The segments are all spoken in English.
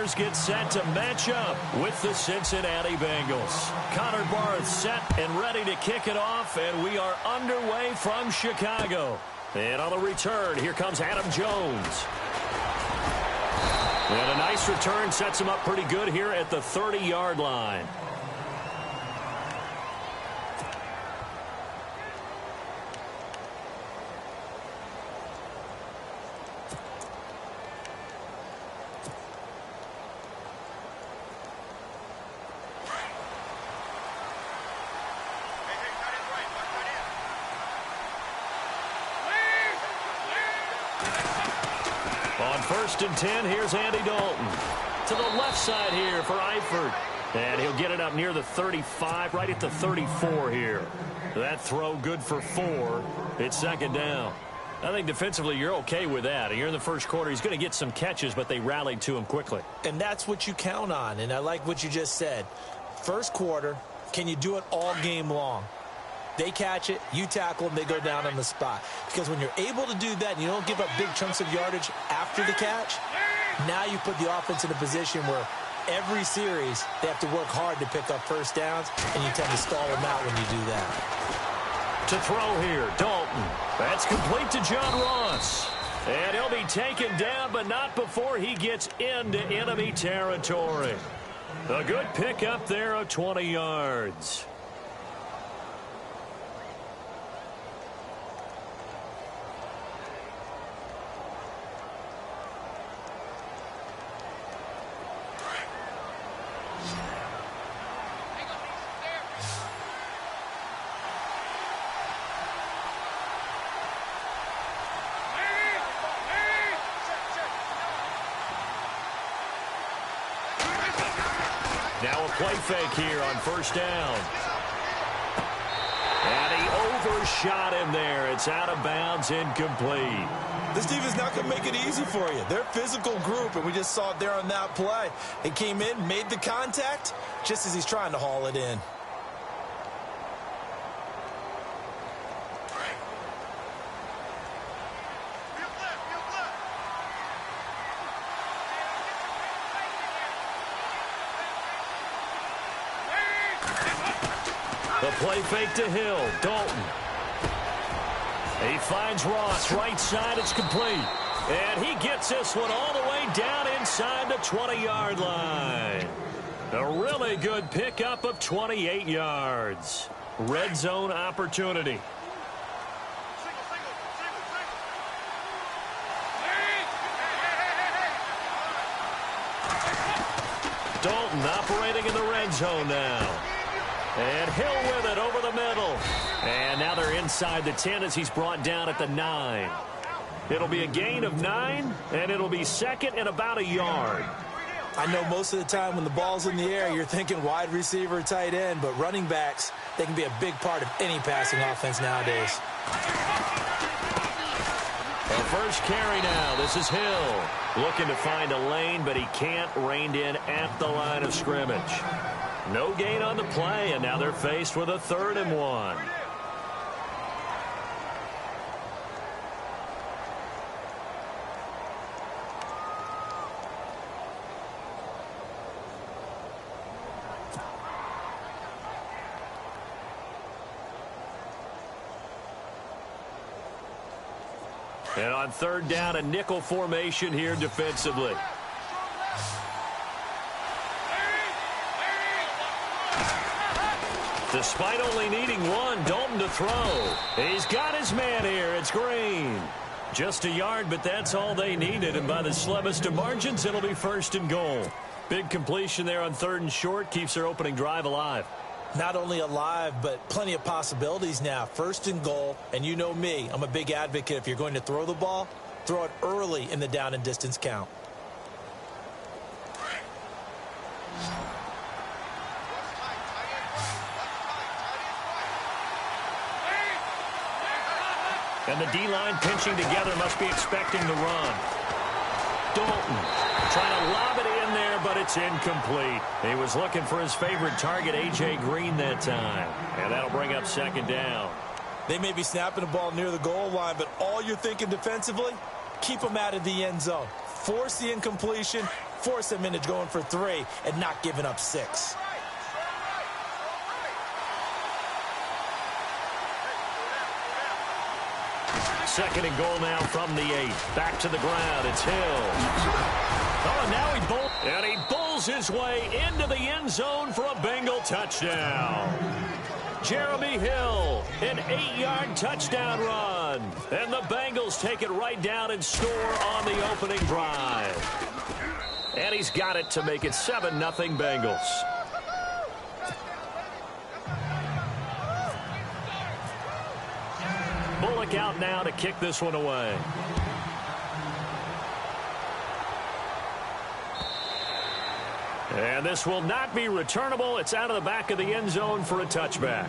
players get set to match up with the Cincinnati Bengals. Connor Barth set and ready to kick it off, and we are underway from Chicago. And on the return, here comes Adam Jones. And a nice return sets him up pretty good here at the 30-yard line. On 1st and 10, here's Andy Dalton. To the left side here for Eifert. And he'll get it up near the 35, right at the 34 here. That throw good for 4. It's 2nd down. I think defensively you're okay with that. Here in the first quarter, he's going to get some catches, but they rallied to him quickly. And that's what you count on, and I like what you just said. First quarter, can you do it all game long? They catch it, you tackle them, they go down on the spot. Because when you're able to do that and you don't give up big chunks of yardage after the catch, now you put the offense in a position where every series they have to work hard to pick up first downs, and you tend to stall them out when you do that. To throw here, Dalton. That's complete to John Ross. And he'll be taken down, but not before he gets into enemy territory. A good pickup there of 20 yards. Now a play fake here on 1st down. And he overshot him there. It's out of bounds, incomplete. This defense is not going to make it easy for you. They're a physical group, and we just saw it there on that play. They came in, made the contact, just as he's trying to haul it in. The play fake to Hill. Dalton. He finds Ross. Right side. It's complete. And he gets this one all the way down inside the 20-yard line. A really good pickup of 28 yards. Red zone opportunity. Dalton operating in the red zone now. And Hill with it over the middle. And now they're inside the 10 as he's brought down at the 9. It'll be a gain of 9, and it'll be 2nd and about a yard. I know most of the time when the ball's in the air, you're thinking wide receiver, tight end, but running backs, they can be a big part of any passing offense nowadays. A first carry now. This is Hill. Looking to find a lane, but he can't. Reined in at the line of scrimmage. No gain on the play, and now they're faced with a 3rd and 1. And on 3rd down, a nickel formation here defensively. Despite only needing one, Dalton to throw. He's got his man here. It's Green. Just a yard, but that's all they needed. And by the slimmest of margins, it'll be 1st and goal. Big completion there on 3rd and short. Keeps their opening drive alive. Not only alive, but plenty of possibilities now. 1st and goal, and you know me. I'm a big advocate. If you're going to throw the ball, throw it early in the down and distance count. And the D-line pinching together must be expecting the run. Dalton trying to lob it in there, but it's incomplete. He was looking for his favorite target, A.J. Green, that time. And that'll bring up 2nd down. They may be snapping the ball near the goal line, but all you're thinking defensively, keep them out of the end zone. Force the incompletion, force them into going for 3 and not giving up 6. Second and goal now from the 8. Back to the ground. It's Hill. Oh, and now he bulls his way into the end zone for a Bengal touchdown. Jeremy Hill, an 8-yard touchdown run. And the Bengals take it right down and score on the opening drive. And he's got it to make it 7-0 Bengals. Bullock out now to kick this one away. And this will not be returnable. It's out of the back of the end zone for a touchback.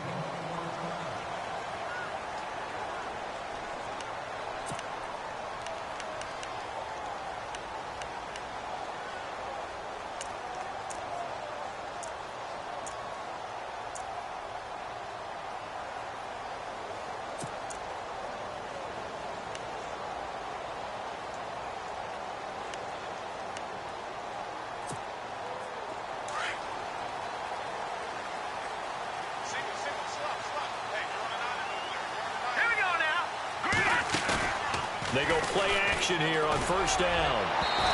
They go play action here on first down.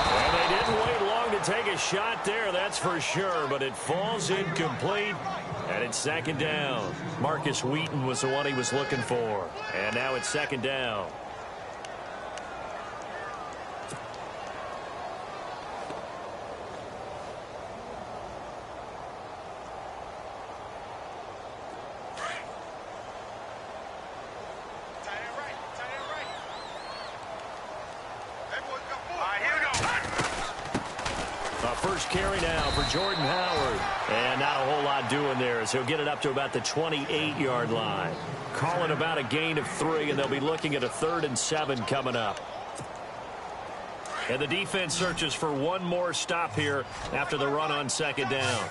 And they didn't wait long to take a shot there, that's for sure, but it falls incomplete, and it's second down. Marcus Wheaton was the one he was looking for, and now it's second down. First carry now for Jordan Howard. And not a whole lot doing there as he'll get it up to about the 28-yard line. Calling about a gain of 3, and they'll be looking at a 3rd and 7 coming up. And the defense searches for one more stop here after the run on second down.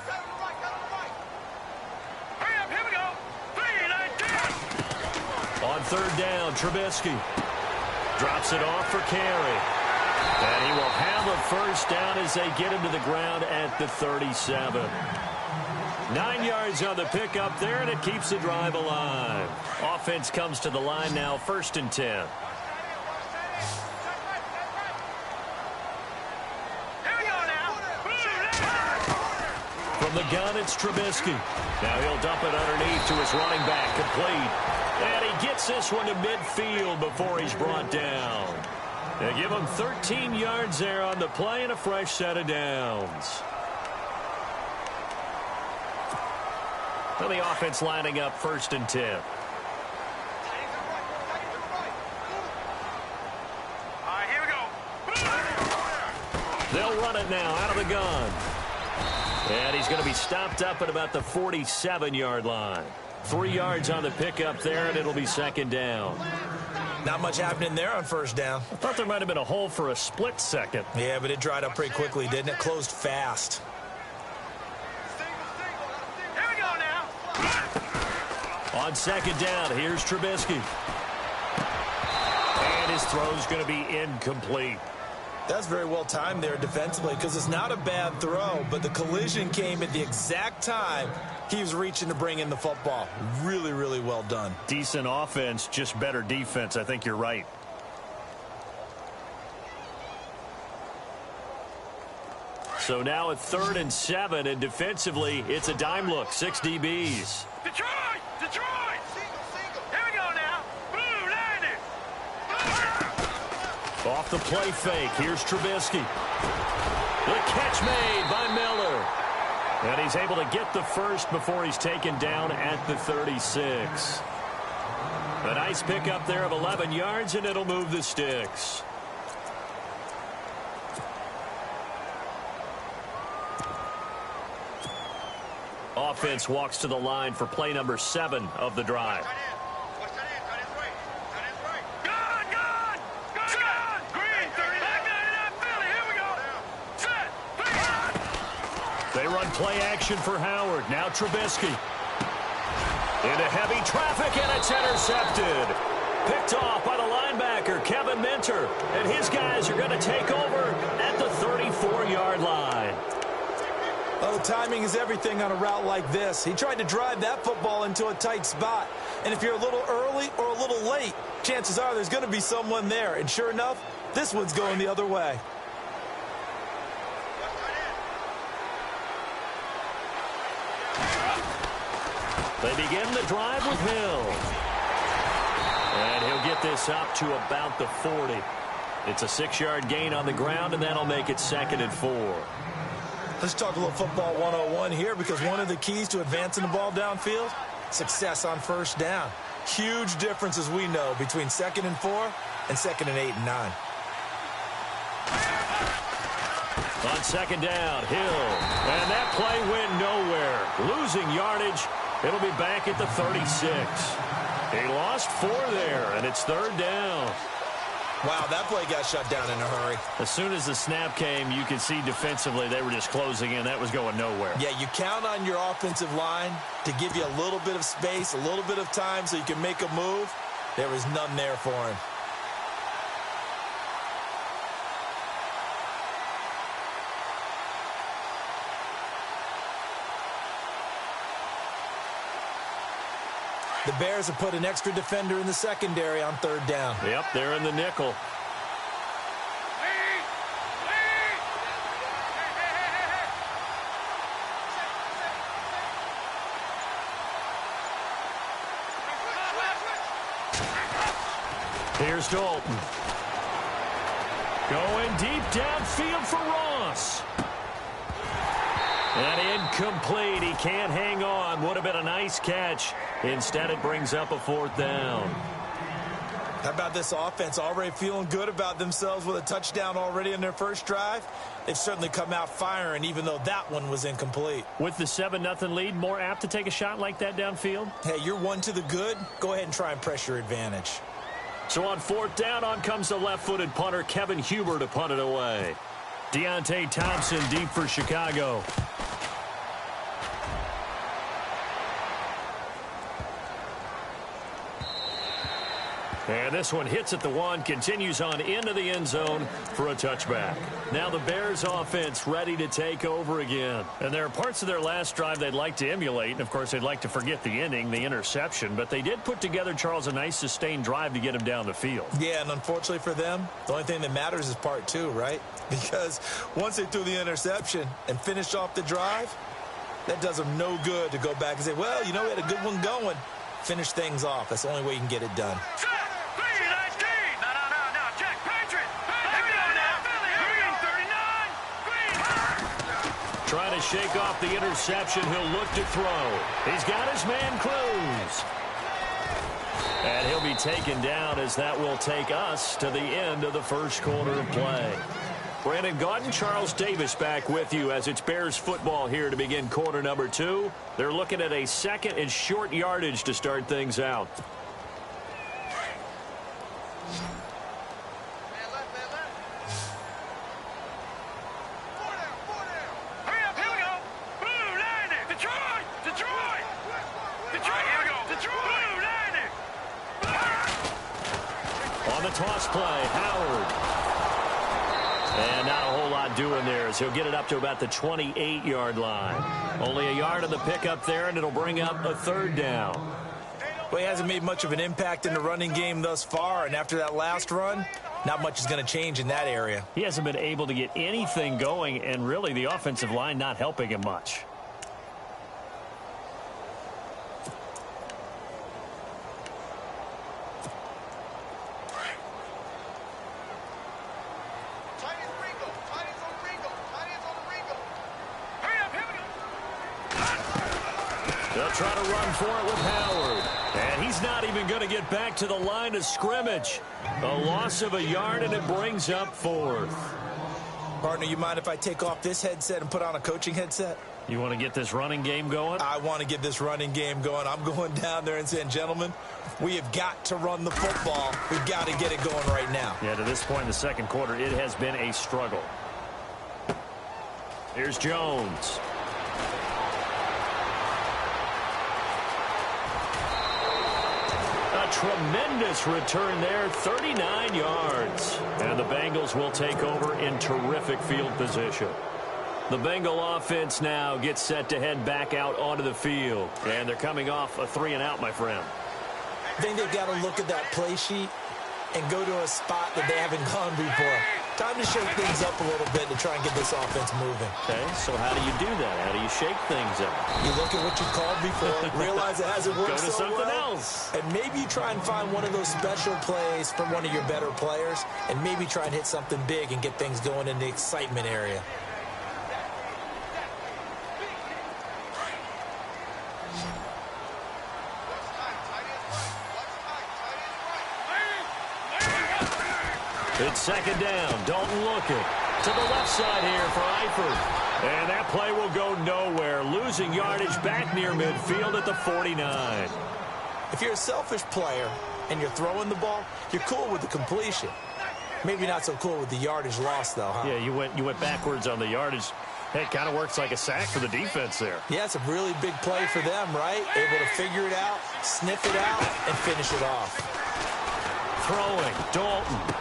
On third down, Trubisky drops it off for carry. And he will have a first down as they get him to the ground at the 37. 9 yards on the pickup there, and it keeps the drive alive. Offense comes to the line now, 1st and 10. From the gun, it's Trubisky. Now he'll dump it underneath to his running back, complete. And he gets this one to midfield before he's brought down. They give him 13 yards there on the play and a fresh set of downs. Well, the offense lining up 1st and 10. Here we go. They'll run it now out of the gun. And he's going to be stopped up at about the 47-yard line. 3 yards on the pickup there, and it'll be second down. Not much happening there on first down. I thought there might have been a hole for a split second. Yeah, but it dried up pretty quickly, didn't it? Closed fast. Here we go now. On second down, here's Trubisky. And his throw's going to be incomplete. That's very well timed there defensively because it's not a bad throw, but the collision came at the exact time he was reaching to bring in the football. Really, really well done. Decent offense, just better defense. I think you're right. So now at 3rd and 7, and defensively, it's a dime look. 6 DBs. Detroit! Detroit! Here we go now. Blue landed. Off the play fake, here's Trubisky. The catch made by Miller. And he's able to get the first before he's taken down at the 36. A nice pickup there of 11 yards, and it'll move the sticks. Offense walks to the line for play number 7 of the drive. They run play action for Howard. Now Trubisky. Into heavy traffic, and it's intercepted. Picked off by the linebacker, Kevin Minter. And his guys are going to take over at the 34 4-yard line. Oh, timing is everything on a route like this. He tried to drive that football into a tight spot. And if you're a little early or a little late, chances are there's going to be someone there. And sure enough, this one's going the other way. They begin the drive with Hill. And he'll get this up to about the 40. It's a 6-yard gain on the ground, and that'll make it 2nd and 4. Let's talk a little football 101 here, because one of the keys to advancing the ball downfield, success on first down. Huge difference, as we know, between 2nd and 4 and 2nd and 8 and 9. On 2nd down, Hill. And that play went nowhere. Losing yardage. It'll be back at the 36. He lost 4 there, and it's 3rd down. Wow, that play got shut down in a hurry. As soon as the snap came, you could see defensively they were just closing in. That was going nowhere. Yeah, you count on your offensive line to give you a little bit of space, a little bit of time so you can make a move. There was none there for him. The Bears have put an extra defender in the secondary on 3rd down. Yep, they're in the nickel. Here's Dalton. Going deep downfield for Ross. And incomplete. He can't hang on. Would have been a nice catch. Instead, it brings up a 4th down. How about this offense already feeling good about themselves with a touchdown already in their first drive? They've certainly come out firing, even though that one was incomplete. With the 7-0 lead, more apt to take a shot like that downfield? Hey, you're one to the good. Go ahead and try and press your advantage. So on 4th down, on comes the left-footed punter, Kevin Huber, to punt it away. Deontay Thompson deep for Chicago. And this one hits at the 1, continues on into the end zone for a touchback. Now the Bears offense ready to take over again. And there are parts of their last drive they'd like to emulate. And, of course, they'd like to forget the ending, the interception. But they did put together, Charles, a nice sustained drive to get him down the field. Yeah, and unfortunately for them, the only thing that matters is part 2, right? Because once they threw the interception and finished off the drive, that does them no good to go back and say, well, you know, we had a good one going. Finish things off. That's the only way you can get it done. Trying to shake off the interception. He'll look to throw. He's got his man Cruz. And he'll be taken down as that will take us to the end of the first quarter of play. Brandon Gaudin, Charles Davis back with you as it's Bears football here to begin quarter number 2. They're looking at a 2nd and short yardage to start things out. On the toss play, Howard. And not a whole lot doing there as he'll get it up to about the 28-yard line. Only a yard on the pickup there, and it'll bring up a 3rd down. Well, he hasn't made much of an impact in the running game thus far, and after that last run, not much is going to change in that area. He hasn't been able to get anything going, and really the offensive line not helping him much. They'll try to run for it with Howard. And he's not even going to get back to the line of scrimmage. A loss of a yard, and it brings up 4th. Partner, you mind if I take off this headset and put on a coaching headset? You want to get this running game going? I want to get this running game going. I'm going down there and saying, gentlemen, we have got to run the football. We've got to get it going right now. Yeah, to this point in the second quarter, it has been a struggle. Here's Jones. A A tremendous return there, 39 yards. And the Bengals will take over in terrific field position. The Bengal offense now gets set to head back out onto the field. And they're coming off a 3-and-out, my friend. I think they've got to look at that play sheet and go to a spot that they haven't gone before. Time to shake things up a little bit to try and get this offense moving. Okay, so how do you do that? How do you shake things up? You look at what you called before, realize it hasn't worked Go to so something well, else. and maybe you try and find one of those special plays from one of your better players, and maybe try and hit something big and get things going in the excitement area. It's second down. Dalton looking to the left side here for Eifert. And that play will go nowhere. Losing yardage back near midfield at the 49. If you're a selfish player and you're throwing the ball, you're cool with the completion. Maybe not so cool with the yardage loss, though, huh? Yeah, you went backwards on the yardage. Hey, it kind of works like a sack for the defense there. Yeah, it's a really big play for them, right? Able to figure it out, sniff it out, and finish it off. Throwing, Dalton.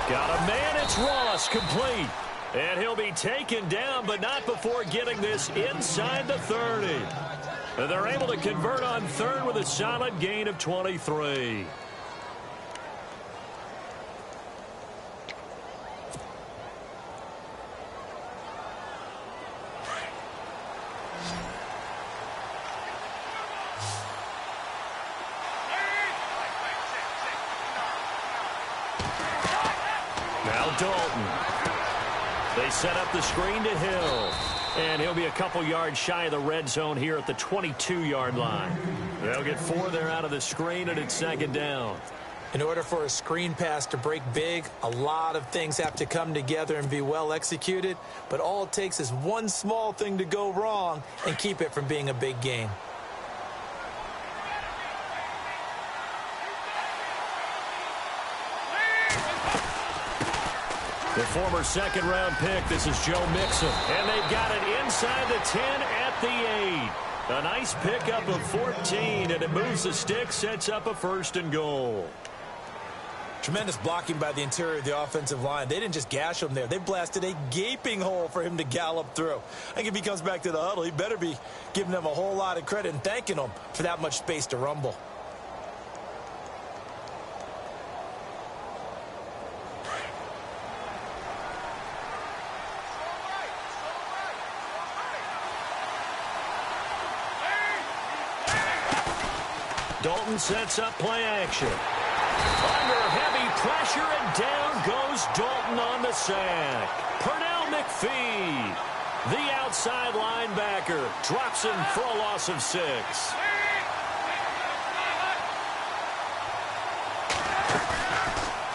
Got a man, it's Ross, complete. And he'll be taken down, but not before getting this inside the 30. And they're able to convert on third with a solid gain of 23. Now Dalton. They set up the screen to Hill. And he'll be a couple yards shy of the red zone here at the 22-yard line. They'll get 4 there out of the screen, and it's second down. In order for a screen pass to break big, a lot of things have to come together and be well executed. But all it takes is one small thing to go wrong and keep it from being a big gain. The former second-round pick, this is Joe Mixon. And they've got it inside the 10 at the 8. A nice pickup of 14, and it moves the stick, sets up a 1st and goal. Tremendous blocking by the interior of the offensive line. They didn't just gash him there. They blasted a gaping hole for him to gallop through. I think if he comes back to the huddle, he better be giving them a whole lot of credit and thanking them for that much space to rumble. Dalton sets up play action. Under heavy pressure, and down goes Dalton on the sack. Pernell McPhee, the outside linebacker, drops him for a loss of 6.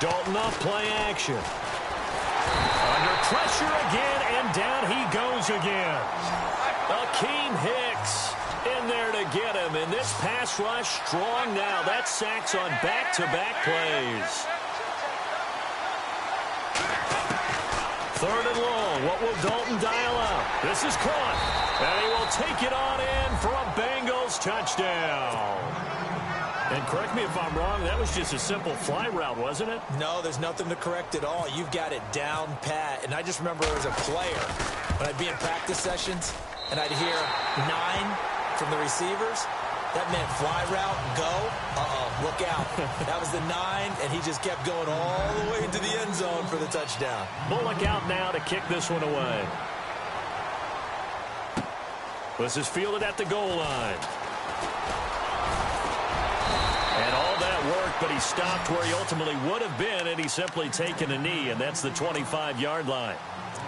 Dalton off play action. Under pressure again, and down he goes again. Akeem Hicks in there to get him, and this pass rush strong now. That's sacks on back-to-back plays. 3rd and long. What will Dalton dial up? This is caught, and he will take it on in for a Bengals touchdown. And correct me if I'm wrong, that was just a simple fly route, wasn't it? No, there's nothing to correct at all. You've got it down pat. And I just remember as a player, when I'd be in practice sessions, and I'd hear 9 from the receivers, that meant fly route, go, look out. That was the 9, and he just kept going all the way into the end zone for the touchdown. Bullock out now to kick this one away. This is fielded at the goal line. And all that worked, but he stopped where he ultimately would have been, and he's simply taken a knee, and that's the 25-yard line.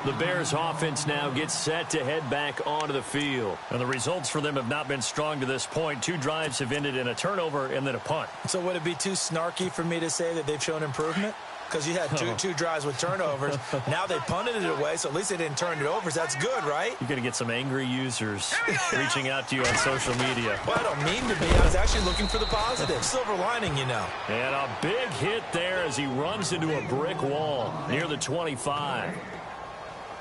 The Bears offense now gets set to head back onto the field. And the results for them have not been strong to this point. 2 drives have ended in a turnover and then a punt. So would it be too snarky for me to say that they've shown improvement? Because you had two drives with turnovers. Now they punted it away, so at least they didn't turn it over. So that's good, right? You're going to get some angry users reaching out to you on social media. Well, I don't mean to be. I was actually looking for the positive. Silver lining, you know. And a big hit there as he runs into a brick wall near the 25.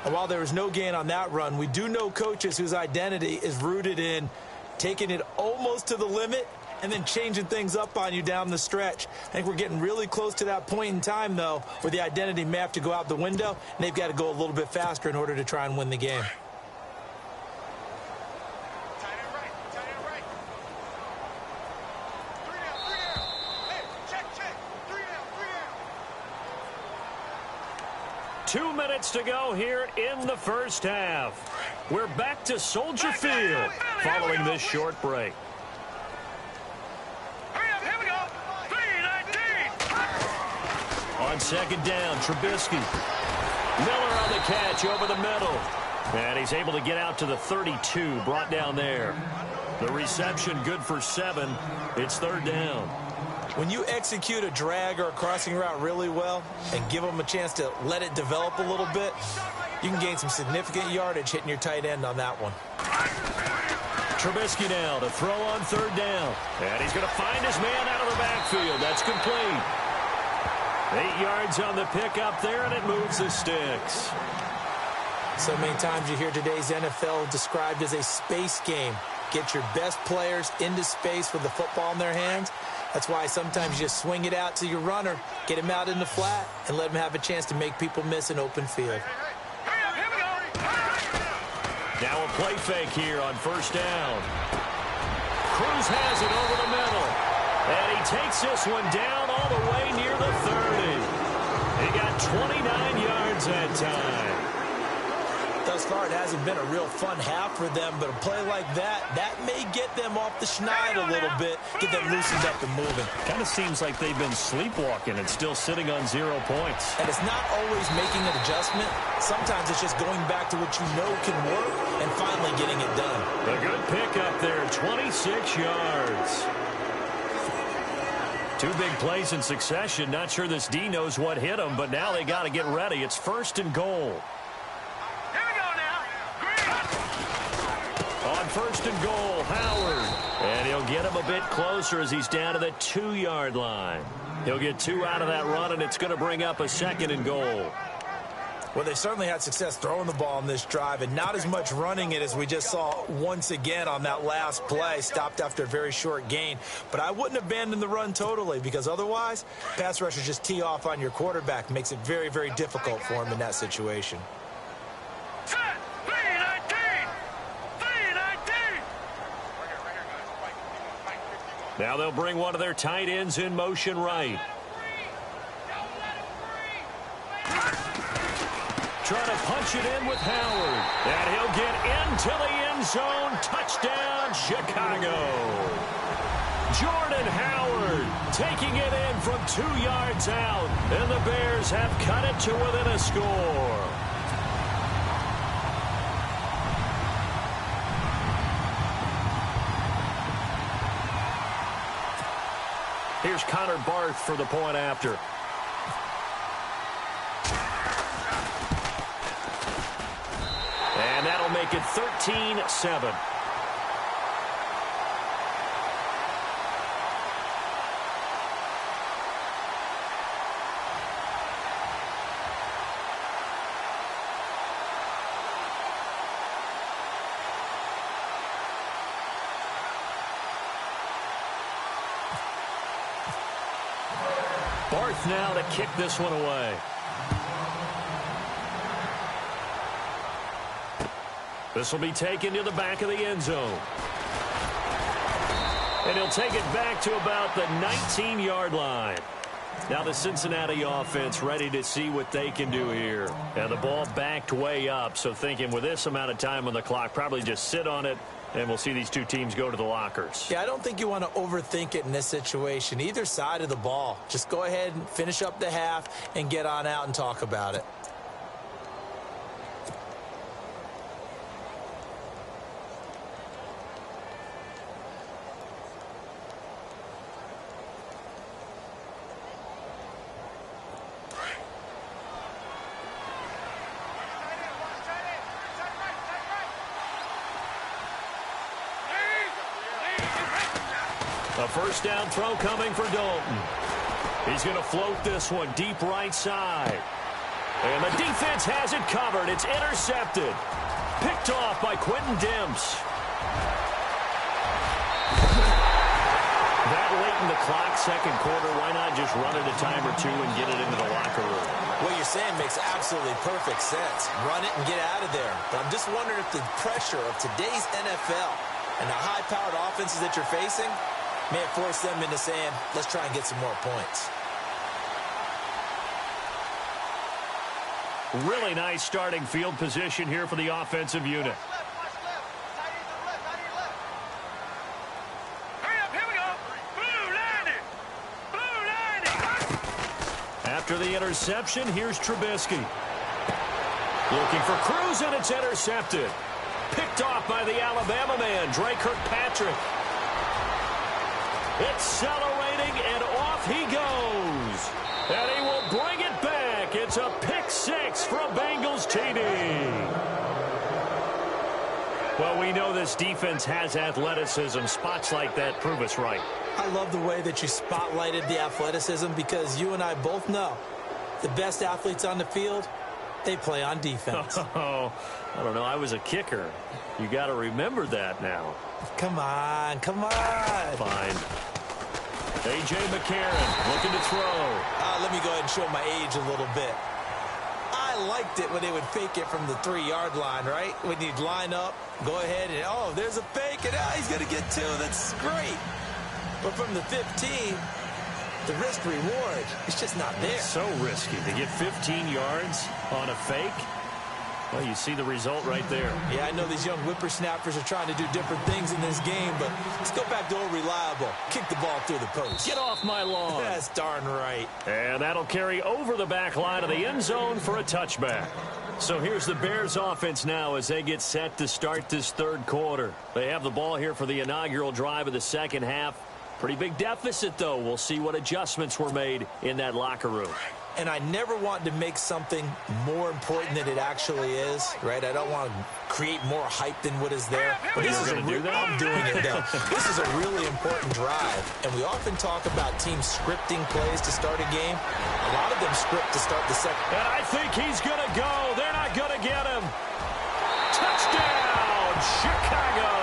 And while there was no gain on that run, we do know coaches whose identity is rooted in taking it almost to the limit and then changing things up on you down the stretch. I think we're getting really close to that point in time, though, where the identity may have to go out the window, and they've got to go a little bit faster in order to try and win the game. Tight end right. 3 down. Hey, check. 3 down. 2 minutes to go here in the first half. We're back to Soldier Field following this short break. Here we go. 3-19. On second down, Trubisky. Miller on the catch over the middle. And he's able to get out to the 32, brought down there. The reception good for 7. It's third down. When you execute a drag or a crossing route really well and give them a chance to let it develop a little bit, you can gain some significant yardage hitting your tight end on that one. Trubisky now to throw on third down. And he's going to find his man out of the backfield. That's complete. 8 yards on the pickup there, and it moves the sticks. So many times you hear today's NFL described as a space game. Get your best players into space with the football in their hands. That's why sometimes you just swing it out to your runner, get him out in the flat, and let him have a chance to make people miss an open field. Here we go. Now a play fake here on first down. Cruz has it over the middle. And he takes this one down all the way near the 30. He got 29 yards that time. Thus far, it hasn't been a real fun half for them, but a play like that may get them off the schneid a little bit, get them loosened up and moving. Kind of seems like they've been sleepwalking and still sitting on 0 points. And it's not always making an adjustment. Sometimes it's just going back to what you know can work and finally getting it done. A good pickup there, 26 yards. 2 big plays in succession. Not sure this D knows what hit him, but now they got to get ready. It's first and goal. On first and goal, Howard. And he'll get him a bit closer as he's down to the 2-yard line. He'll get 2 out of that run, and it's going to bring up a second and goal. Well, they certainly had success throwing the ball on this drive, and not as much running it as we just saw once again on that last play, stopped after a very short gain. But I wouldn't abandon the run totally, because otherwise, pass rushers just tee off on your quarterback. Makes it very, very difficult for him in that situation. Now they'll bring one of their tight ends in motion right. Trying to punch it in with Howard. And he'll get into the end zone. Touchdown, Chicago. Jordan Howard taking it in from 2 yards out. And the Bears have cut it to within a score. Here's Connor Barth for the point after. And that'll make it 13-7. Barth now to kick this one away. This will be taken to the back of the end zone. And he'll take it back to about the 19-yard line. Now the Cincinnati offense ready to see what they can do here. And the ball backed way up, so thinking with this amount of time on the clock, probably just sit on it, and we'll see these two teams go to the lockers. Yeah, I don't think you want to overthink it in this situation. Either side of the ball. Just go ahead and finish up the half and get on out and talk about it. A first down throw coming for Dalton. He's going to float this one deep right side. And the defense has it covered. It's intercepted. Picked off by Quentin Dimps. on the clock, second quarter. Why not just run it a time or two and get it into the locker room? What you're saying makes absolutely perfect sense. Run it and get out of there. But I'm just wondering if the pressure of today's NFL and the high-powered offenses that you're facing may have forced them into saying, let's try and get some more points. Really nice starting field position here for the offensive unit. After the interception, here's Trubisky. Looking for Cruz, and it's intercepted. Picked off by the Alabama man, Dre Kirkpatrick. Accelerating, and off he goes. And he will bring it back. It's a pick six from Bengals TD. Well, we know this defense has athleticism. Spots like that prove us right. I love the way that you spotlighted the athleticism because you and I both know the best athletes on the field, they play on defense. Oh, I don't know. I was a kicker. You got to remember that now. Come on, come on. Fine. A.J. McCarron looking to throw. Let me go ahead and show my age a little bit. I liked it when they would fake it from the 3-yard line, right? When you'd line up, go ahead and, oh, there's a fake, and he's going to get two. That's great. But from the 15, the risk-reward, it's just not there. It's so risky to get 15 yards on a fake. Well, you see the result right there. Yeah, I know these young whippersnappers are trying to do different things in this game, but let's go back to old reliable. Kick the ball through the post. Get off my lawn. That's darn right. And that'll carry over the back line of the end zone for a touchback. So here's the Bears offense now as they get set to start this third quarter. They have the ball here for the inaugural drive of the second half. Pretty big deficit, though. We'll see what adjustments were made in that locker room. And I never want to make something more important than it actually is, right? I don't want to create more hype than what is there. But this is going to do that? I'm doing it, though. This is a really important drive. And we often talk about teams scripting plays to start a game. A lot of them script to start the second. And I think he's going to go. They're not going to get him. Touchdown, Chicago.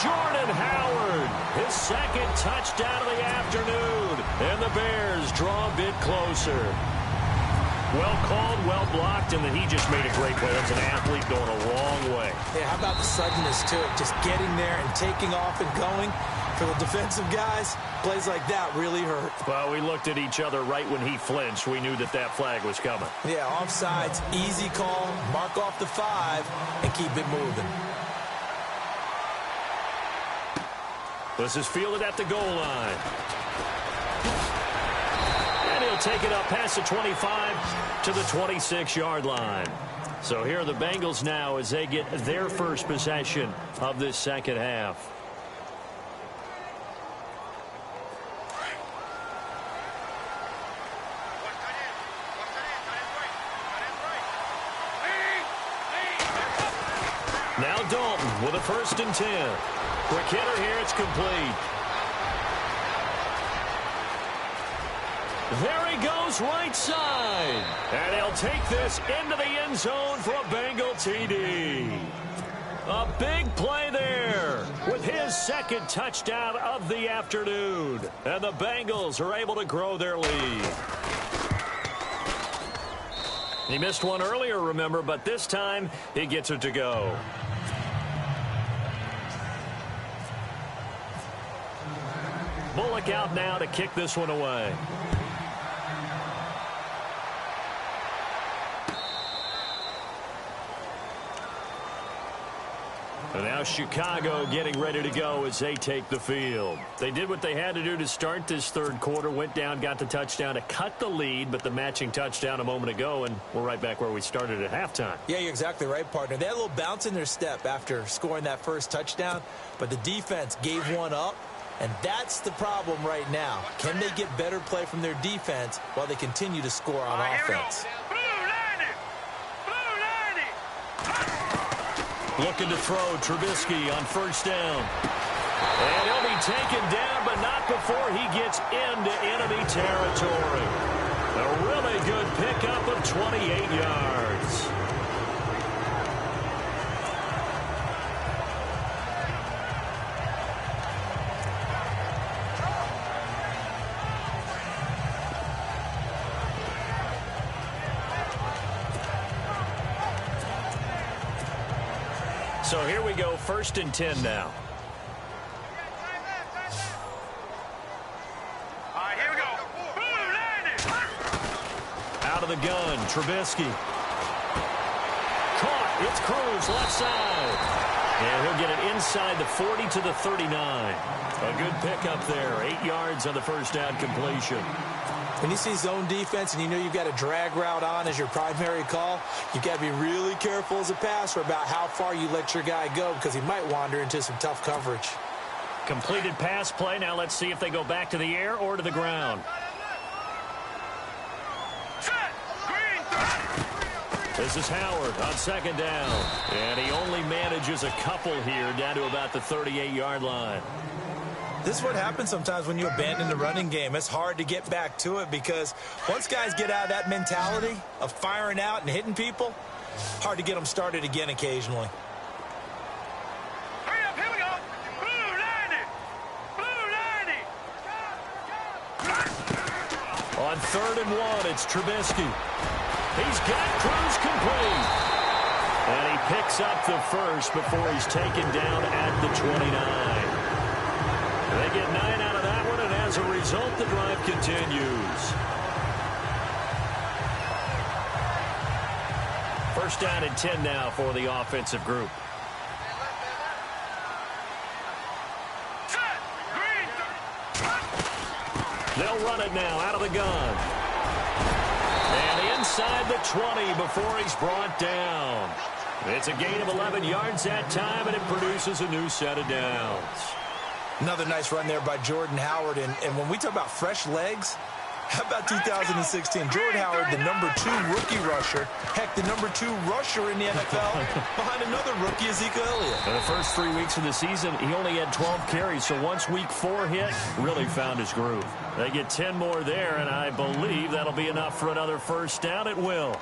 Jordan Howard, his second touchdown of the afternoon. And the Bears draw a bit closer. Well called, well blocked, and then he just made a great play. That's an athlete going a long way. Yeah, how about the suddenness to it? Just getting there and taking off and going. For the defensive guys, plays like that really hurt. Well, we looked at each other right when he flinched. We knew that that flag was coming. Yeah, offsides, easy call, mark off the 5, and keep it moving. This is fielded at the goal line. And he'll take it up past the 25 to the 26-yard line. So here are the Bengals now as they get their first possession of this second half. Now Dalton with a 1st and 10. Quick hitter here, it's complete. There he goes right side. And he'll take this into the end zone for a Bengal TD. A big play there with his second touchdown of the afternoon. And the Bengals are able to grow their lead. He missed one earlier, remember, but this time he gets it to go. Bullock out now to kick this one away. And now Chicago getting ready to go as they take the field. They did what they had to do to start this third quarter, went down, got the touchdown to cut the lead, but the matching touchdown a moment ago, and we're right back where we started at halftime. Yeah, you're exactly right, partner. They had a little bounce in their step after scoring that first touchdown, but the defense gave one up. And that's the problem right now. Can they get better play from their defense while they continue to score on offense? Looking to throw Trubisky on 1st down. And he'll be taken down, but not before he gets into enemy territory. A really good pickup of 28 yards. So here we go, 1st and 10 now. All right, here we go. Boom, landed. Out of the gun, Trubisky. Caught. It's Cruz, left side. And he'll get it inside the 40 to the 39. A good pickup there. 8 yards on the first down completion. When you see zone defense and you know you've got a drag route on as your primary call, you've got to be really careful as a passer about how far you let your guy go because he might wander into some tough coverage. Completed pass play. Now let's see if they go back to the air or to the ground. This is Howard on 2nd down. And he only manages a couple here down to about the 38-yard line. This is what happens sometimes when you abandon the running game. It's hard to get back to it because once guys get out of that mentality of firing out and hitting people, hard to get them started again occasionally. Hurry up, here we go. Blue landed. Blue landed. On 3rd and 1, it's Trubisky. He's got Cruz complete. And he picks up the first before he's taken down at the 29. They get 9 out of that one, and as a result, the drive continues. 1st down and 10 now for the offensive group. They'll run it now out of the gun. And inside the 20 before he's brought down. It's a gain of 11 yards that time, and it produces a new set of downs. Another nice run there by Jordan Howard. And when we talk about fresh legs, how about 2016? Jordan Howard, the #2 rookie rusher. Heck, the #2 rusher in the NFL behind another rookie, Ezekiel Elliott. In the first 3 weeks of the season, he only had 12 carries. So once week 4 hit, really found his groove. They get 10 more there, and I believe that'll be enough for another first down. It will.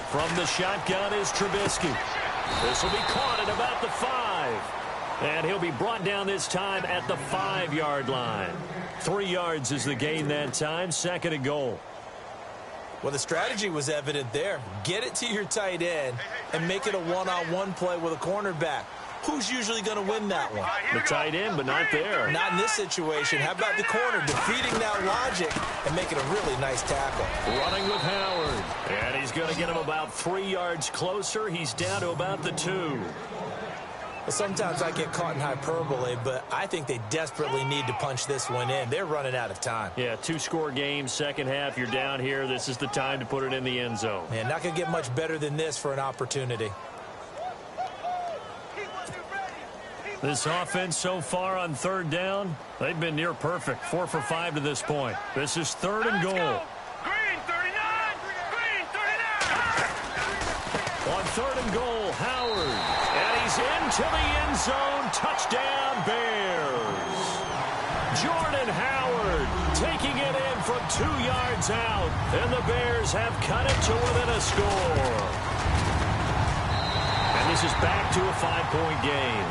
From the shotgun is Trubisky. This will be caught at about the 5. And he'll be brought down this time at the 5-yard line. 3 yards is the gain that time. 2nd and goal. Well, the strategy was evident there. Get it to your tight end and make it a one-on-one play with a cornerback. Who's usually going to win that one? The tight end, but not there. Not in this situation. How about the corner defeating that logic and making a really nice tackle? Running with Howard. And he's going to get him about 3 yards closer. He's down to about the 2. Well, sometimes I get caught in hyperbole, but I think they desperately need to punch this one in. They're running out of time. Yeah, 2-score game, second half. You're down here. This is the time to put it in the end zone. Man, not going to get much better than this for an opportunity. This offense so far on 3rd down, they've been near perfect. 4 for 5 to this point. This is 3rd and goal. Green 39. Green 39. On 3rd and goal, Howard. And he's into the end zone. Touchdown, Bears. Jordan Howard taking it in from 2 yards out. And the Bears have cut it to within a score. And this is back to a 5-point game.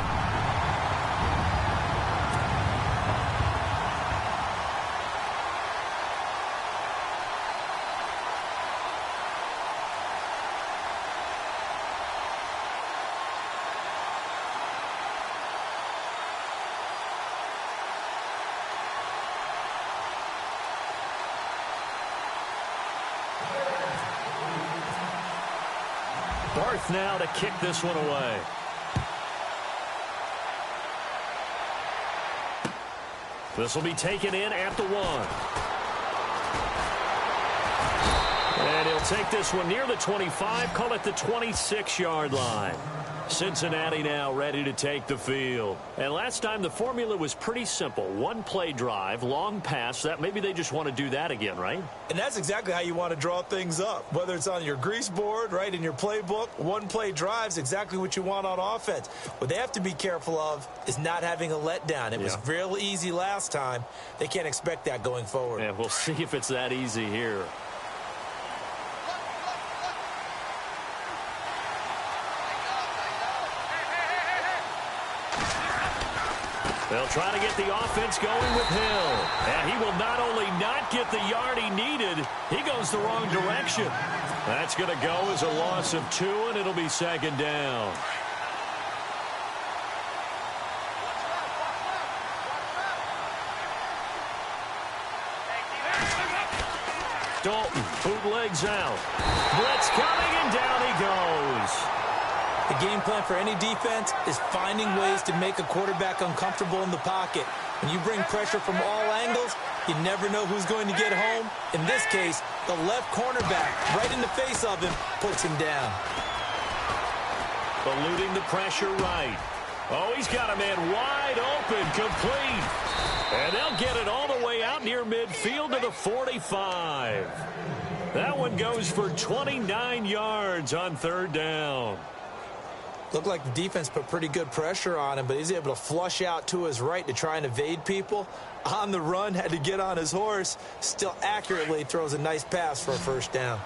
Barth now to kick this one away. This will be taken in at the 1. And he'll take this one near the 25, call it the 26-yard line. Cincinnati now ready to take the field. And last time the formula was pretty simple. 1-play drive, long pass. That maybe they just want to do that again, right? And that's exactly how you want to draw things up. Whether it's on your grease board, right, in your playbook, 1-play drive's exactly what you want on offense. What they have to be careful of is not having a letdown. It was real easy last time. They can't expect that going forward. Yeah, we'll see if it's that easy here. They'll try to get the offense going with Hill. And he will not only not get the yard he needed, he goes the wrong direction. That's going to go as a loss of 2, and it'll be second down. Dalton bootlegs out. Blitz coming, and down he goes. The game plan for any defense is finding ways to make a quarterback uncomfortable in the pocket. When you bring pressure from all angles, you never know who's going to get home. In this case, the left cornerback, right in the face of him, puts him down. Eluding the pressure right. Oh, he's got a man wide open, complete. And they'll get it all the way out near midfield to the 45. That one goes for 29 yards on third down. Looked like the defense put pretty good pressure on him, but he's able to flush out to his right to try and evade people. On the run, had to get on his horse. Still accurately throws a nice pass for a first down.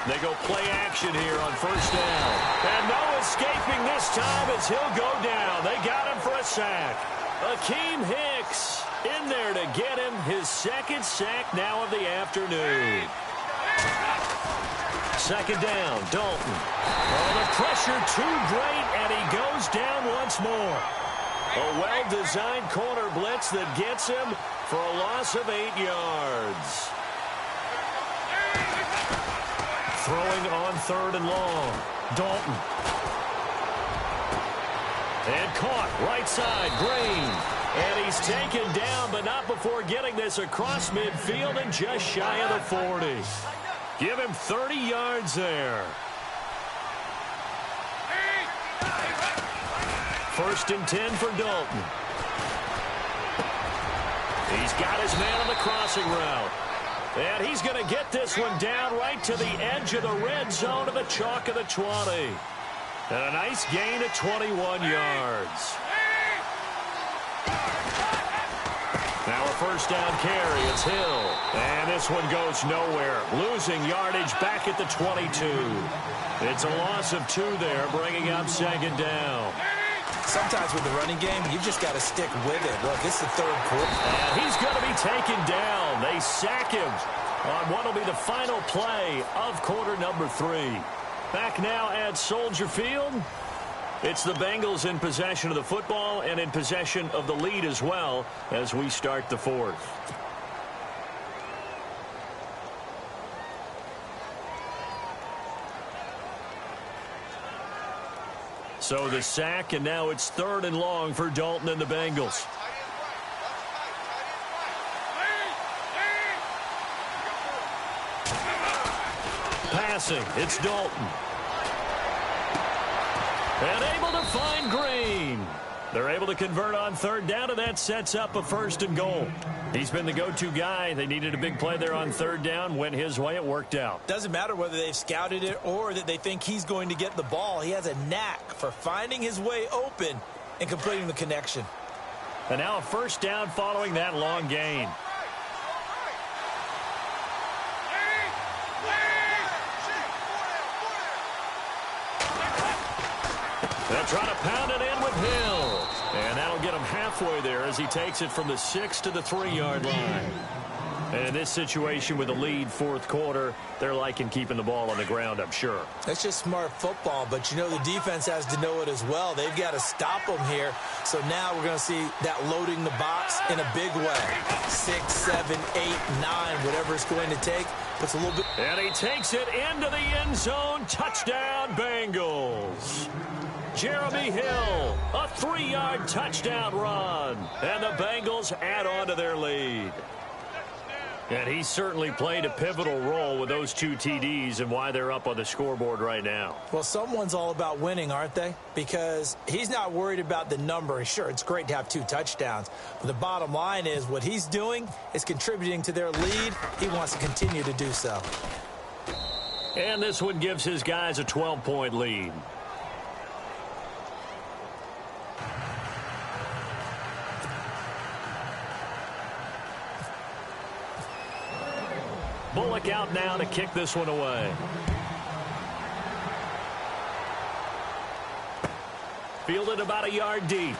They go play action here on first down. And no escaping this time as he'll go down. They got him for a sack. Akeem Hicks in there to get him his second sack now of the afternoon. Second down, Dalton. Oh, the pressure too great, and he goes down once more. A well-designed corner blitz that gets him for a loss of 8 yards. Throwing on third and long. Dalton. And caught right side, Green. And he's taken down, but not before getting this across midfield and just shy of the 40. Give him 30 yards there. First and 10 for Dalton. He's got his man on the crossing route. And he's going to get this one down right to the edge of the red zone to the chalk of the 20. And a nice gain of 21 yards. Now a first down carry. It's Hill. And this one goes nowhere. Losing yardage back at the 22. It's a loss of 2 there, bringing up second down. Sometimes with the running game, you've just got to stick with it. Look, this is the third quarter. And he's going to be taken down. They sack him on what will be the final play of quarter number 3. Back now at Soldier Field. It's the Bengals in possession of the football and in possession of the lead as well as we start the fourth. So the sack, and now it's third and long for Dalton and the Bengals. Passing, it's Dalton. And able to find Green. They're able to convert on third down, and that sets up a first and goal. He's been the go-to guy. They needed a big play there on third down. Went his way. It worked out. Doesn't matter whether they've scouted it or that they think he's going to get the ball. He has a knack for finding his way open and completing the connection. And now a first down following that long gain. They'll try to pound it in with Hill. And that'll get him halfway there as he takes it from the 6 to the 3-yard line. And in this situation with the lead fourth quarter, they're liking keeping the ball on the ground, I'm sure. That's just smart football, but you know the defense has to know it as well. They've got to stop them here. So now we're going to see that loading the box in a big way. 6, 7, 8, 9, whatever it's going to take. Puts a little bit. And he takes it into the end zone. Touchdown, Bengals. Jeremy Hill, a 3-yard touchdown run. And the Bengals add on to their lead. And he certainly played a pivotal role with those 2 TDs and why they're up on the scoreboard right now. Well, someone's all about winning, aren't they? Because he's not worried about the number. Sure, it's great to have 2 touchdowns. But the bottom line is what he's doing is contributing to their lead. He wants to continue to do so. And this one gives his guys a 12-point lead. Bullock out now to kick this one away. Fielded about a yard deep.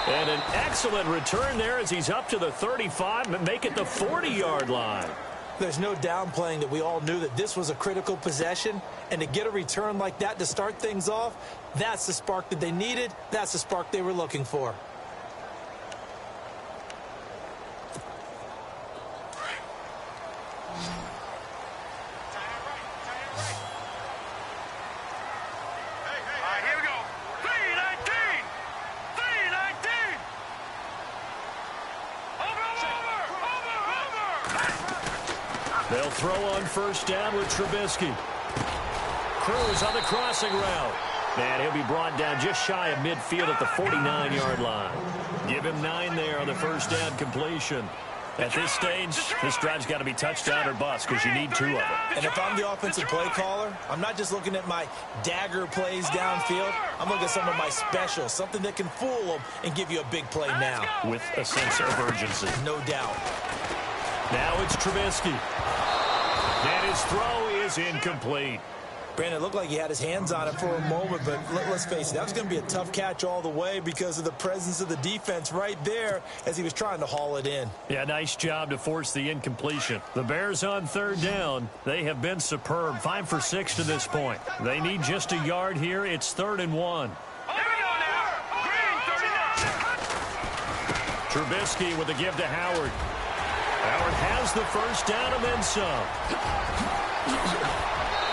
And an excellent return there as he's up to the 35 and make it the 40-yard line. There's no downplaying that we all knew that this was a critical possession, and to get a return like that to start things off, that's the spark that they needed. That's the spark they were looking for. They'll throw on first down with Trubisky. Cruz on the crossing route. And he'll be brought down just shy of midfield at the 49-yard line. Give him 9 there on the first down completion. At this stage, this drive's got to be touchdown or bust because you need 2 of them. And if I'm the offensive play caller, I'm not just looking at my dagger plays downfield. I'm looking at some of my specials, something that can fool them and give you a big play now. With a sense of urgency. No doubt. Now it's Trubisky. And his throw is incomplete. Brandon, it looked like he had his hands on it for a moment, but let's face it, that was going to be a tough catch all the way because of the presence of the defense right there as he was trying to haul it in. Yeah, nice job to force the incompletion. The Bears on third down. They have been superb. 5 for 6 to this point. They need just a yard here. It's 3rd and 1. Trubisky with a give to Howard. Howard has the first down and then some.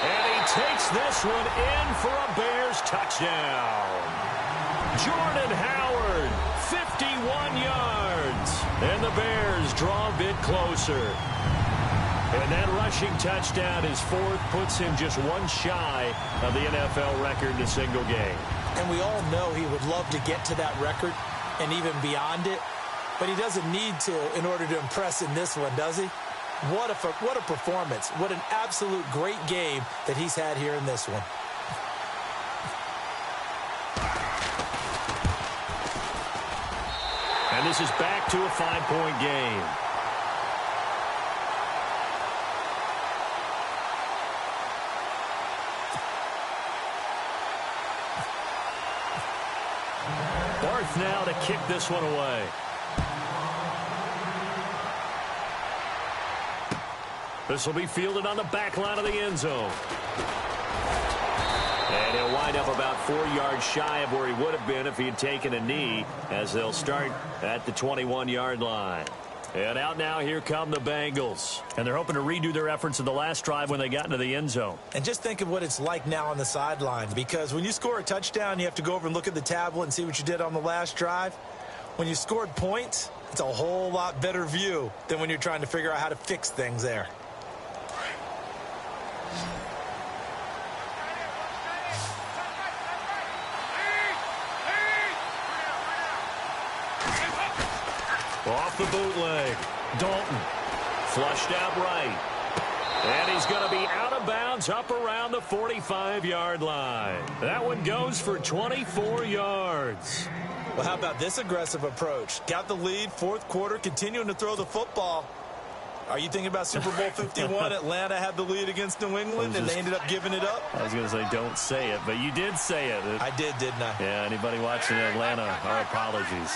And he takes this one in for a Bears touchdown. Jordan Howard, 51 yards. And the Bears draw a bit closer. And that rushing touchdown, his 4th, puts him just 1 shy of the NFL record in a single game. And we all know he would love to get to that record and even beyond it. But he doesn't need to in order to impress in this one, does he? What a performance. What an absolute great game that he's had here in this one. And this is back to a 5-point game. Barth now to kick this one away. This will be fielded on the back line of the end zone. And he'll wind up about 4 yards shy of where he would have been if he had taken a knee, as they'll start at the 21-yard line. And out now, here come the Bengals. And they're hoping to redo their efforts in the last drive when they got into the end zone. And just think of what it's like now on the sideline, because when you score a touchdown, you have to go over and look at the tablet and see what you did on the last drive. When you scored points, it's a whole lot better view than when you're trying to figure out how to fix things there. Off the bootleg. Dalton. Flushed out right. And he's going to be out of bounds up around the 45-yard line. That one goes for 24 yards. Well, how about this aggressive approach? Got the lead, 4th quarter, continuing to throw the football. Are you thinking about Super Bowl 51? Atlanta had the lead against New England, and they ended up giving it up? I was going to say, don't say it, but you did say it. I did, didn't I? Yeah, anybody watching Atlanta, our apologies.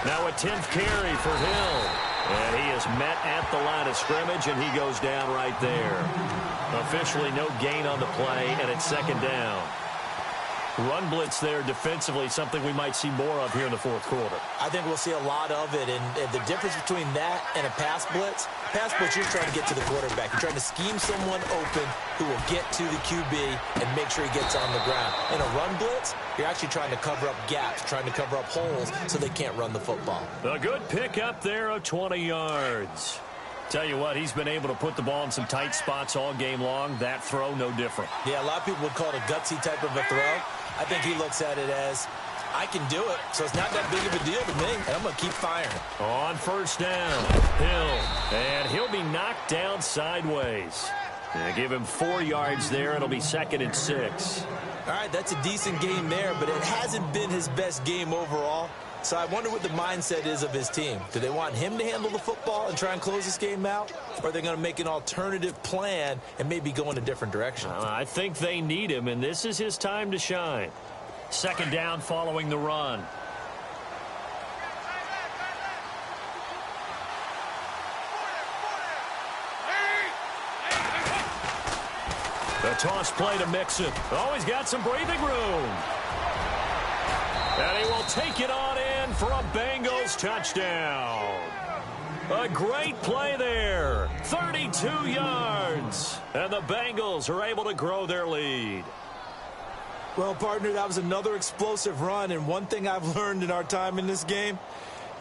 Now a 10th carry for Hill. And he is met at the line of scrimmage, and he goes down right there. Officially no gain on the play, and it's 2nd down. Run blitz there defensively, something we might see more of here in the 4th quarter. I think we'll see a lot of it, and the difference between that and a pass blitz, you're trying to get to the quarterback. You're trying to scheme someone open who will get to the QB and make sure he gets on the ground. In a run blitz, you're actually trying to cover up gaps, trying to cover up holes so they can't run the football. A good pickup there of 20 yards. Tell you what, he's been able to put the ball in some tight spots all game long. That throw, no different. Yeah, a lot of people would call it a gutsy type of a throw. I think he looks at it as, I can do it, so it's not that big of a deal to me, and I'm going to keep firing. On first down, Hill, and he'll be knocked down sideways. Give him 4 yards there. It'll be 2nd and 6. All right, that's a decent game there, but it hasn't been his best game overall. So I wonder what the mindset is of his team. Do they want him to handle the football and try and close this game out? Or are they going to make an alternative plan and maybe go in a different direction? I think they need him, and this is his time to shine. 2nd down following the run. The toss play to Mixon. Oh, he's got some breathing room. And he will take it on in for a Bengals touchdown. A great play there. 32 yards. And the Bengals are able to grow their lead. Well, partner, that was another explosive run. And one thing I've learned in our time in this game,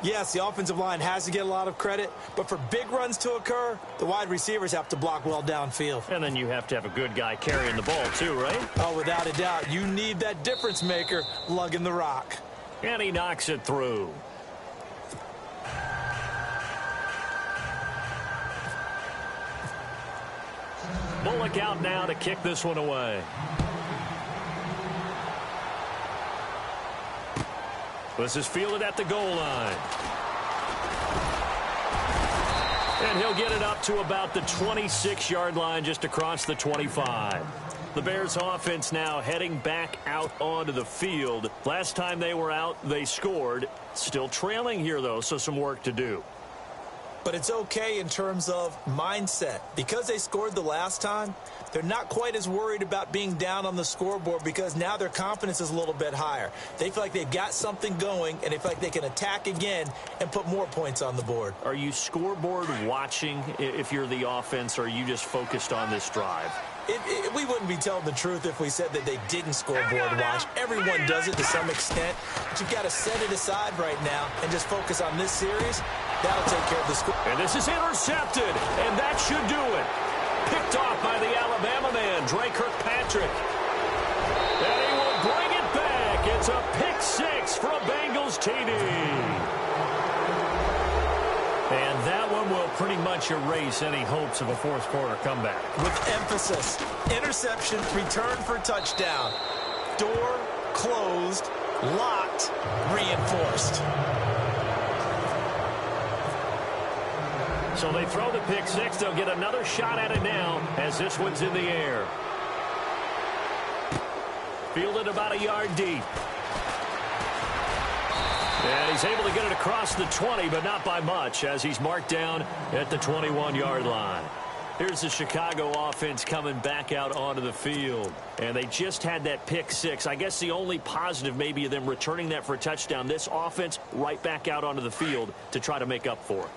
yes, the offensive line has to get a lot of credit, but for big runs to occur, the wide receivers have to block well downfield. And then you have to have a good guy carrying the ball too, right? Oh, without a doubt. You need that difference maker lugging the rock. And he knocks it through. Bullock out now to kick this one away. This is fielded at the goal line. And he'll get it up to about the 26-yard line, just across the 25. The Bears offense now heading back out onto the field. Last time they were out, they scored. Still trailing here, though, so some work to do. But it's okay in terms of mindset. Because they scored the last time, they're not quite as worried about being down on the scoreboard because now their confidence is a little bit higher. They feel like they've got something going, and they feel like they can attack again and put more points on the board. Are you scoreboard watching if you're the offense, or are you just focused on this drive? We wouldn't be telling the truth if we said that they didn't scoreboard watch. Everyone does it to some extent, but you've got to set it aside right now and just focus on this series. That'll take care of the score. And this is intercepted, and that should do it. Picked off by the Alabama man, Dre Kirkpatrick. And he will bring it back. It's a pick 6 for a Bengals TD. And that one will pretty much erase any hopes of a fourth quarter comeback. With emphasis, interception, return for touchdown. Door closed, locked, reinforced. So they throw the pick 6. They'll get another shot at it now as this one's in the air. Fielded about a yard deep. And he's able to get it across the 20, but not by much, as he's marked down at the 21-yard line. Here's the Chicago offense coming back out onto the field. And they just had that pick 6. I guess the only positive maybe of them returning that for a touchdown. This offense right back out onto the field to try to make up for it.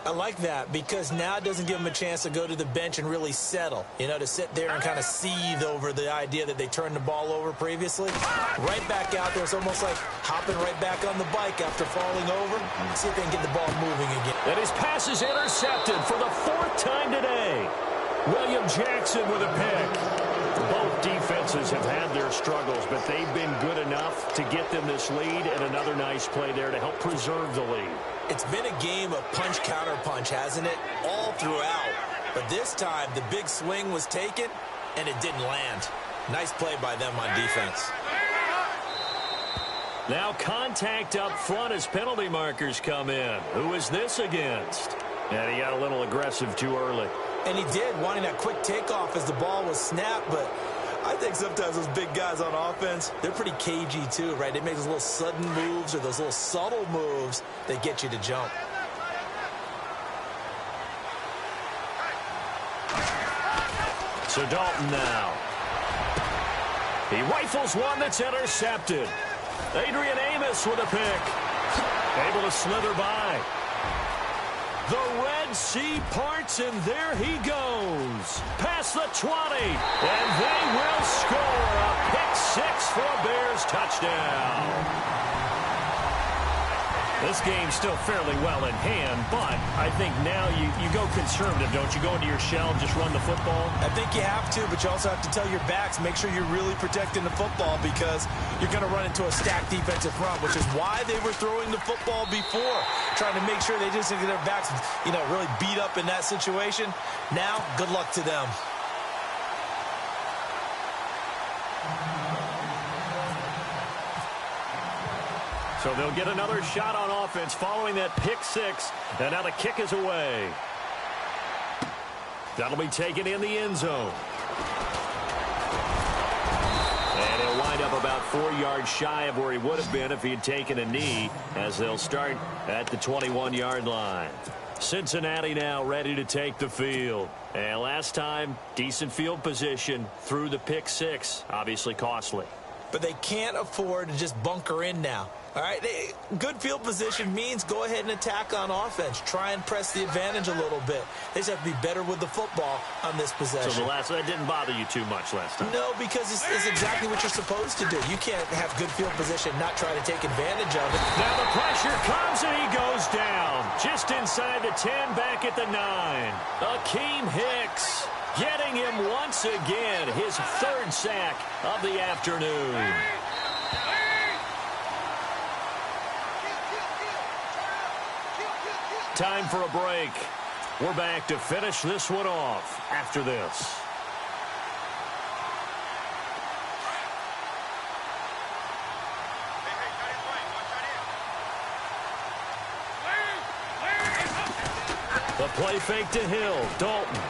I like that because now it doesn't give them a chance to go to the bench and really settle, you know, to sit there and kind of seethe over the idea that they turned the ball over previously. Right back out there. It's almost like hopping right back on the bike after falling over. See if they can get the ball moving again. And his pass is intercepted for the 4th time today. William Jackson with a pick. Both defenses have had their struggles, but they've been good enough to get them this lead, and another nice play there to help preserve the lead. It's been a game of punch-counter-punch, hasn't it? All throughout. But this time, the big swing was taken, and it didn't land. Nice play by them on defense. Now contact up front as penalty markers come in. Who is this against? And he got a little aggressive too early. And he did, wanting that quick takeoff as the ball was snapped, but I think sometimes those big guys on offense, they're pretty cagey too, right? They make those little sudden moves or those little subtle moves that get you to jump. So Dalton now. He rifles one that's intercepted. Adrian Amos with a pick. Able to slither by. The Red Sea parts, and there he goes. Past the 20, and they will score a pick 6 for a Bears touchdown. This game's still fairly well in hand, but I think now you go conservative, don't you? Go into your shell and just run the football? I think you have to, but you also have to tell your backs, make sure you're really protecting the football because you're going to run into a stacked defensive front, which is why they were throwing the football before, trying to make sure they just get their backs, you know, really beat up in that situation. Now, good luck to them. So they'll get another shot on offense following that pick six. And now the kick is away. That'll be taken in the end zone. And he'll wind up about 4 yards shy of where he would have been if he had taken a knee, as they'll start at the 21-yard line. Cincinnati now ready to take the field. And last time, decent field position through the pick six. Obviously costly. But they can't afford to just bunker in now. All right, good field position means go ahead and attack on offense. Try and press the advantage a little bit. They just have to be better with the football on this possession. So that didn't bother you too much last time? No, because it's exactly what you're supposed to do. You can't have good field position and not try to take advantage of it. Now the pressure comes and he goes down. Just inside the 10, back at the 9. Akeem Hicks getting him once again. His third sack of the afternoon. Time for a break. We're back to finish this one off after this. The play fake to Hill. Dalton.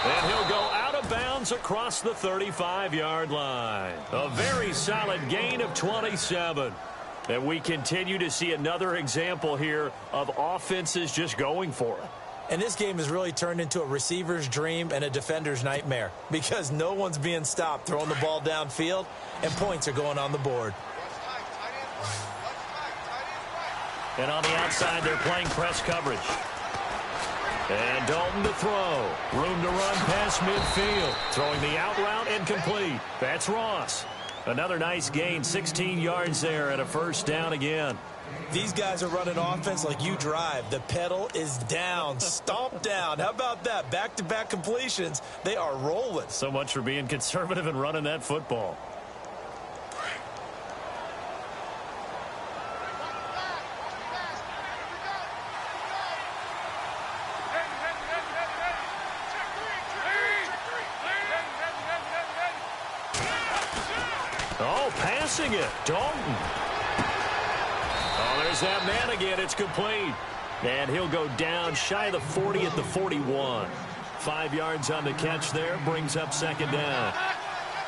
And he'll go out of bounds across the 35-yard line. A very solid gain of 27. And we continue to see another example here of offenses just going for it. And this game has really turned into a receiver's dream and a defender's nightmare because no one's being stopped throwing the ball downfield, and points are going on the board. And on the outside, they're playing press coverage. And Dalton to throw. Room to run past midfield. Throwing the out route incomplete. That's Ross. Another nice gain, 16 yards there and a first down again. These guys are running offense like you drive. The pedal is down, stomp down. How about that? Back-to-back completions. They are rolling. So much for being conservative and running that football. Oh, passing it. Dalton. Oh, there's that man again. It's complete. And he'll go down shy of the 40 at the 41. 5 yards on the catch there. Brings up second down.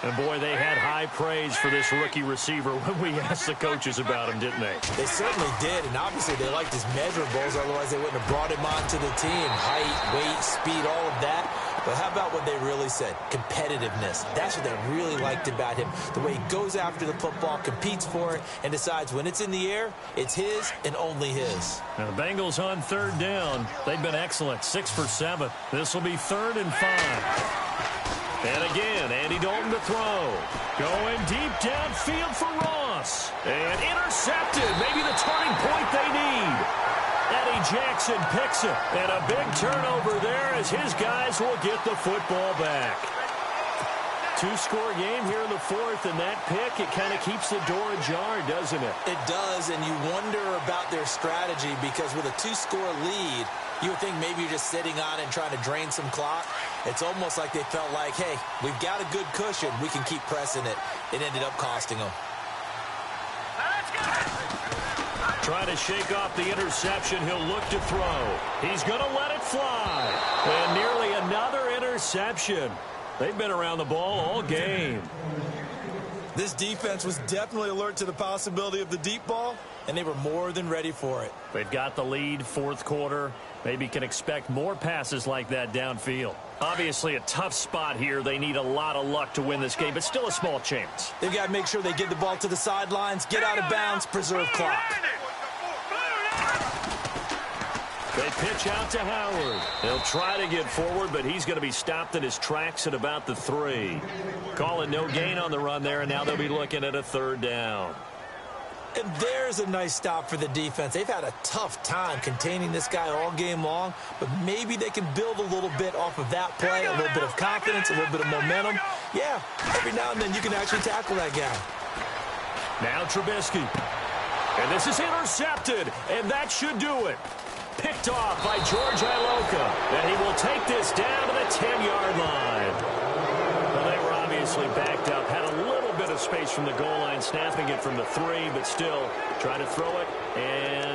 And, boy, they had high praise for this rookie receiver when we asked the coaches about him, didn't they? They certainly did, and obviously they liked his measurables. Otherwise, they wouldn't have brought him onto the team. Height, weight, speed, all of that. But how about what they really said? Competitiveness. That's what they really liked about him. The way he goes after the football, competes for it, and decides when it's in the air, it's his and only his. Now the Bengals on third down. They've been excellent, 6 for 7. This will be 3rd and 5. And again, Andy Dalton to throw. Going deep downfield for Ross. And intercepted. Maybe the turning point they need. Eddie Jackson picks it. And a big turnover there as his guys will get the football back. 2-score game here in the 4th, and that pick, it kind of keeps the door ajar, doesn't it? It does, and you wonder about their strategy because with a 2-score lead, you would think maybe you're just sitting on it and trying to drain some clock. It's almost like they felt like, hey, we've got a good cushion. We can keep pressing it. It ended up costing them. Trying to shake off the interception. He'll look to throw. He's going to let it fly. And nearly another interception. They've been around the ball all game. This defense was definitely alert to the possibility of the deep ball, and they were more than ready for it. They've got the lead, 4th quarter. Maybe can expect more passes like that downfield. Obviously a tough spot here. They need a lot of luck to win this game, but still a small chance. They've got to make sure they get the ball to the sidelines, get out of bounds, preserve clock. They pitch out to Howard. They'll try to get forward, but he's going to be stopped in his tracks at about the 3. Calling no gain on the run there, and now they'll be looking at a 3rd down. And there's a nice stop for the defense. They've had a tough time containing this guy all game long, but maybe they can build a little bit off of that play, a little bit of confidence, a little bit of momentum. Yeah, every now and then you can actually tackle that guy. Now Trubisky. And this is intercepted, and that should do it. Picked off by George Iloka, and he will take this down to the 10-yard line. Well, they were obviously backed up, had a little bit of space from the goal line, snapping it from the 3, but still try to throw it, and...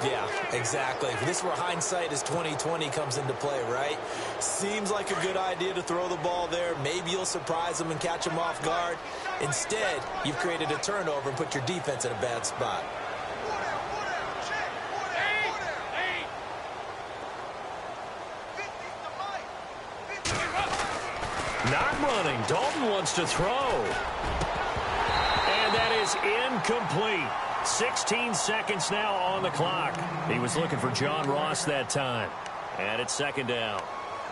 Yeah, exactly. This is where hindsight is 20/20 comes into play, right? Seems like a good idea to throw the ball there. Maybe you'll surprise them and catch them off guard. Instead, you've created a turnover and put your defense in a bad spot. Not running. Dalton wants to throw. And that is incomplete. 16 seconds now on the clock. He was looking for John Ross that time. And it's second down.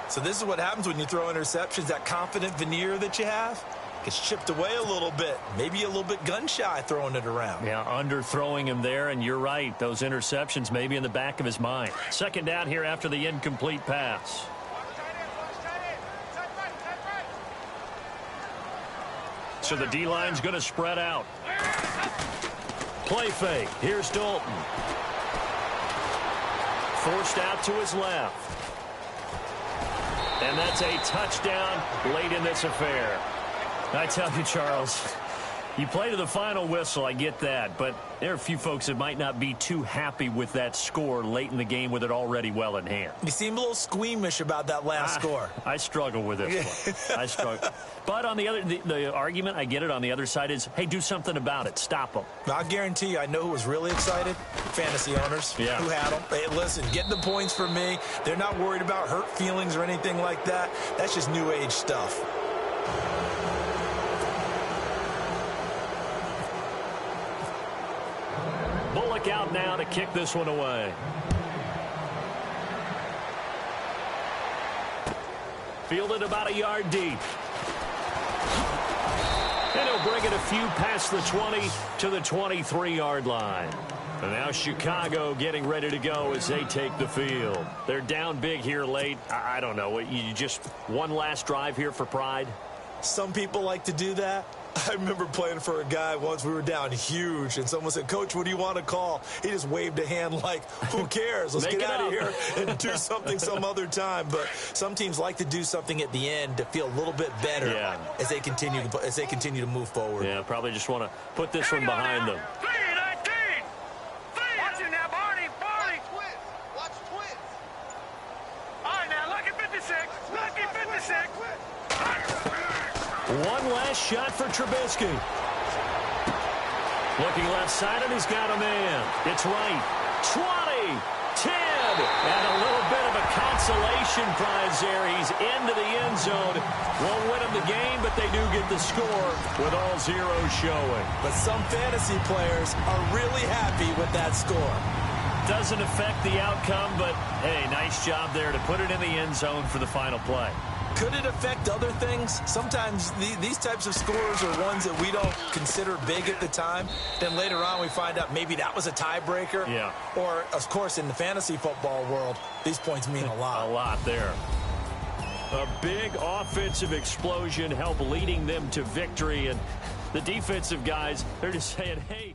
So this is what happens when you throw interceptions. That confident veneer that you have gets chipped away a little bit. Maybe a little bit gun-shy throwing it around. Yeah, underthrowing him there, and you're right. Those interceptions may be in the back of his mind. Second down here after the incomplete pass. So the D-line's going to spread out. Play fake. Here's Dalton. Forced out to his left. And that's a touchdown late in this affair. I tell you, Charles, you play to the final whistle, I get that, but there are a few folks that might not be too happy with that score late in the game with it already well in hand. You seem a little squeamish about that last score. I struggle with this one. I struggle. But on the other, the argument, I get it, on the other side is, hey, do something about it. Stop them. I guarantee you, I know who was really excited. Fantasy owners who had them. Hey, listen, getting the points for me. They're not worried about hurt feelings or anything like that. That's just new age stuff. Bullock out now to kick this one away. Fielded about a yard deep. And he'll bring it a few past the 20 to the 23-yard line. And now Chicago getting ready to go as they take the field. They're down big here late. I don't know. You just one last drive here for pride? Some people like to do that. I remember playing for a guy once. We were down huge, and someone said, "Coach, what do you want to call?" He just waved a hand like, who cares? Let's get out of here and do something some other time. But some teams like to do something at the end to feel a little bit better as they continue to move forward. Yeah, probably just want to put this one behind them. Watch it now, Barney. Watch twins. All right, now, lucky 56. Lucky 56. One last shot for Trubisky. Looking left side, and he's got a man. It's right. 20, 10, and a little bit of a consolation prize there. He's into the end zone. Won't win him the game, but they do get the score with all zeros showing. But some fantasy players are really happy with that score. Doesn't affect the outcome, but, hey, nice job there to put it in the end zone for the final play. Could it affect other things? Sometimes these types of scores are ones that we don't consider big at the time. Then later on we find out maybe that was a tiebreaker. Yeah. Or, of course, in the fantasy football world, these points mean a lot. A lot there. A big offensive explosion helped leading them to victory. And the defensive guys, they're just saying, hey...